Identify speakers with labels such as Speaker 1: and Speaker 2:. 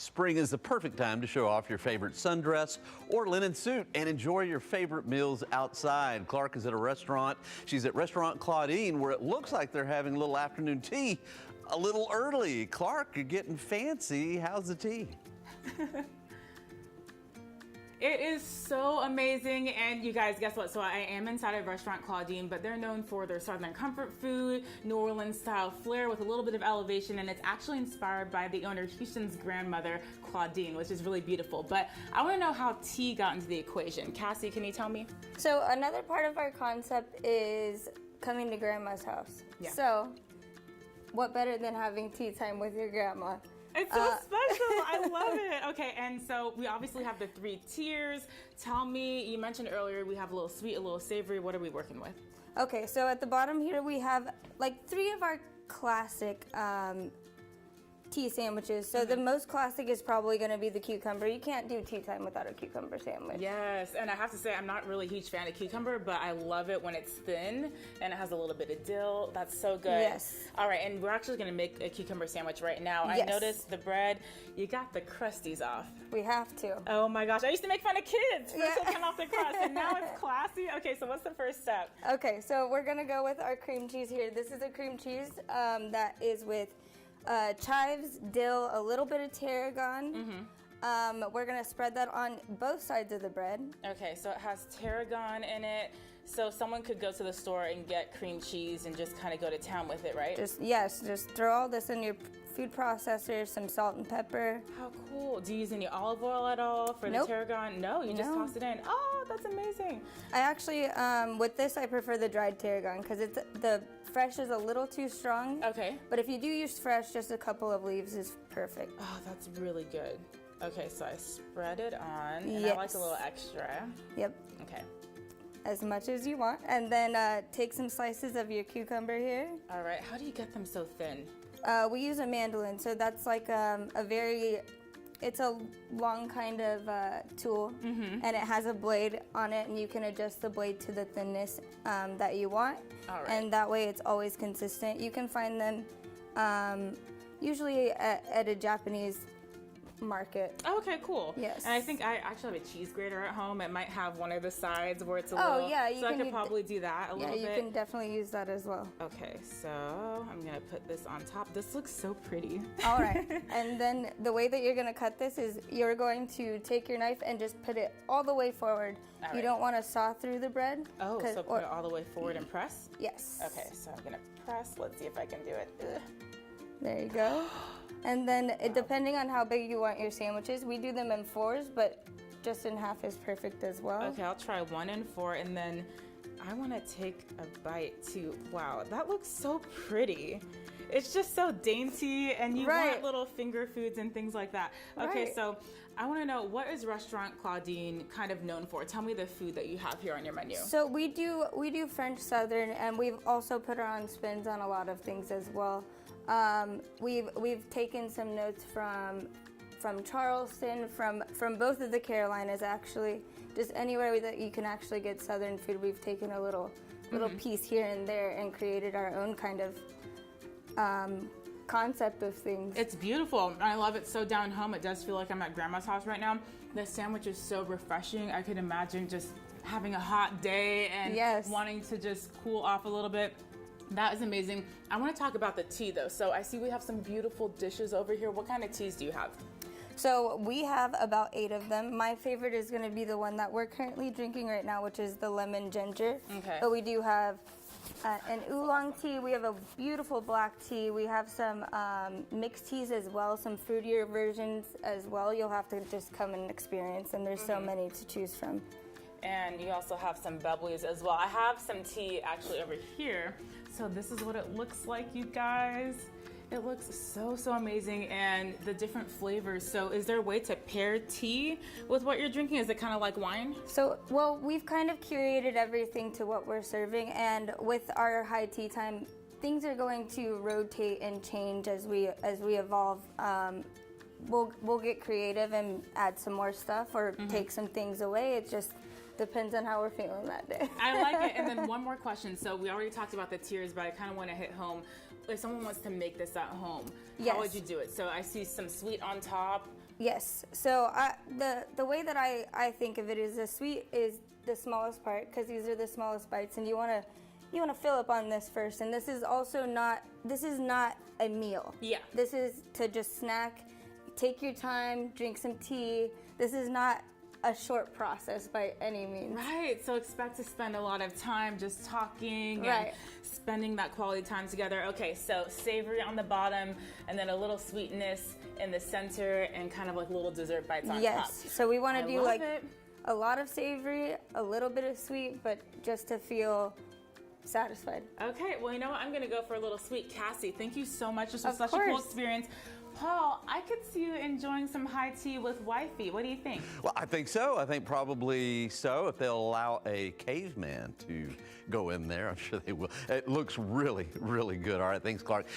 Speaker 1: Spring is the perfect time to show off your favorite sundress or linen suit and enjoy your favorite meals outside. Clarke is at a restaurant. She's at Restaurant Claudine, where it looks like they're having a little afternoon tea a little early. Clarke, you're getting fancy. How's the tea?
Speaker 2: It is so amazing, and you guys, guess what? So I am inside of Restaurant Claudine, but they're known for their Southern comfort food, New Orleans style flair with a little bit of elevation, and it's actually inspired by the owner Houston's grandmother, Claudine, which is really beautiful. But I want to know how tea got into the equation. Cassie, can you tell me?
Speaker 3: So another part of our concept is coming to grandma's house.
Speaker 2: Yeah.
Speaker 3: So what better than having tea time with your grandma?
Speaker 2: It's so special. I love it. Okay, and so we obviously have the 3 tiers. Tell me, you mentioned earlier we have a little sweet, a little savory. What are we working with?
Speaker 3: Okay, so at the bottom here we have like 3 of our classic tea sandwiches. So the most classic is probably going to be the cucumber. You can't do tea time without a cucumber sandwich.
Speaker 2: Yes, and I have to say I'm not really a huge fan of cucumber, but I love it when it's thin and it has a little bit of dill. That's so good.
Speaker 3: Yes.
Speaker 2: All right, and we're actually going to make a cucumber sandwich right now.
Speaker 3: Yes.
Speaker 2: I noticed the bread, you got the crusties off.
Speaker 3: We have to.
Speaker 2: Oh my gosh, I used to make fun of kids for taking off the crust, and now it's classy. Okay, so what's the first step?
Speaker 3: Okay, so we're going to go with our cream cheese here. This is a cream cheese that is with chives, dill, a little bit of tarragon. We're gonna spread that on both sides of the bread.
Speaker 2: Okay, so it has tarragon in it. So someone could go to the store and get cream cheese and just kind of go to town with it, right?
Speaker 3: Just throw all this in your food processor, some salt and pepper.
Speaker 2: How cool. Do you use any olive oil at all for the tarragon? No, you just toss it in. Oh, that's amazing.
Speaker 3: I actually, with this, I prefer the dried tarragon because the fresh is a little too strong.
Speaker 2: Okay.
Speaker 3: But if you do use fresh, just a couple of leaves is perfect.
Speaker 2: Oh, that's really good. Okay, so I spread it on, and
Speaker 3: Yes.
Speaker 2: I like a little extra.
Speaker 3: Yep.
Speaker 2: Okay.
Speaker 3: As much as you want. And then take some slices of your cucumber here.
Speaker 2: All right, how do you get them so thin?
Speaker 3: We use a mandolin, so that's like it's a long kind of tool, and it has a blade on it, and you can adjust the blade to the thinness that you want.
Speaker 2: All right.
Speaker 3: And that way it's always consistent. You can find them usually at a Japanese market.
Speaker 2: Oh, okay, cool.
Speaker 3: Yes.
Speaker 2: And I think I actually have a cheese grater at home. It might have one of the sides where it's a little.
Speaker 3: Oh, yeah.
Speaker 2: So I could probably do that a little bit.
Speaker 3: Yeah, you can definitely use that as well.
Speaker 2: Okay, so I'm going to put this on top. This looks so pretty.
Speaker 3: All right. And then the way that you're going to cut this is you're going to take your knife and just put it all the way forward.
Speaker 2: All
Speaker 3: You
Speaker 2: right.
Speaker 3: don't want to saw through the bread.
Speaker 2: Oh, so put it all the way forward and press?
Speaker 3: Yes.
Speaker 2: Okay, so I'm going to press. Let's see if I can do it. Ugh.
Speaker 3: There you go. And then depending on how big you want your sandwiches, we do them in 4s, but just in half is perfect as well.
Speaker 2: Okay, I'll try 1 and 4, and then I want to take a bite too. Wow, that looks so pretty. It's just so dainty, and you want little finger foods and things like that. Okay, so I want to know, what is Restaurant Claudine kind of known for? Tell me the food that you have here on your menu.
Speaker 3: So we do French Southern, and we've also put our own spins on a lot of things as well. We've taken some notes from Charleston, from both of the Carolinas actually. Just anywhere that you can actually get Southern food, we've taken a little piece here and there and created our own kind of concept of things.
Speaker 2: It's beautiful. I love it so down home. It does feel like I'm at grandma's house right now. The sandwich is so refreshing. I could imagine just having a hot day and wanting to just cool off a little bit. That is amazing. I want to talk about the tea though. So I see we have some beautiful dishes over here. What kind of teas do you have?
Speaker 3: So we have about 8 of them. My favorite is going to be the one that we're currently drinking right now, which is the lemon ginger.
Speaker 2: Okay.
Speaker 3: But we do have an oolong tea. We have a beautiful black tea. We have some mixed teas as well, some fruitier versions as well. You'll have to just come and experience, and there's so many to choose from.
Speaker 2: And you also have some bubblies as well. I have some tea actually over here. So this is what it looks like, you guys. It looks so, so amazing, and the different flavors. So is there a way to pair tea with what you're drinking? Is it kind of like wine?
Speaker 3: So, well, we've kind of curated everything to what we're serving, and with our high tea time, things are going to rotate and change as we evolve. We'll get creative and add some more stuff or take some things away. It just depends on how we're feeling that day.
Speaker 2: I like it. And then one more question. So we already talked about the tiers, but I kind of want to hit home. if someone wants to make this at home,
Speaker 3: Yes.
Speaker 2: how would you do it? So I see some sweet on top.
Speaker 3: Yes. So the way that I think of it is the sweet is the smallest part because these are the smallest bites, and you want to fill up on this first. And this is not a meal.
Speaker 2: Yeah.
Speaker 3: This is to just snack, take your time, drink some tea. This is not a short process by any means.
Speaker 2: Right, so expect to spend a lot of time just talking
Speaker 3: Right.
Speaker 2: and spending that quality time together. Okay, so savory on the bottom and then a little sweetness in the center and kind of like little dessert bites on top.
Speaker 3: Yes. So we want to do
Speaker 2: love
Speaker 3: like
Speaker 2: it.
Speaker 3: a lot of savory, a little bit of sweet, but just to feel satisfied.
Speaker 2: Okay, well, you know what? I'm going to go for a little sweet. Cassie, thank you so much. This was
Speaker 3: Of
Speaker 2: such a cool
Speaker 3: course.
Speaker 2: experience. Paul, I could see you enjoying some high tea with wifey. What do you think?
Speaker 1: Well, I think so. I think probably so. If they'll allow a caveman to go in there, I'm sure they will. It looks really, really good. All right, thanks, Clarke.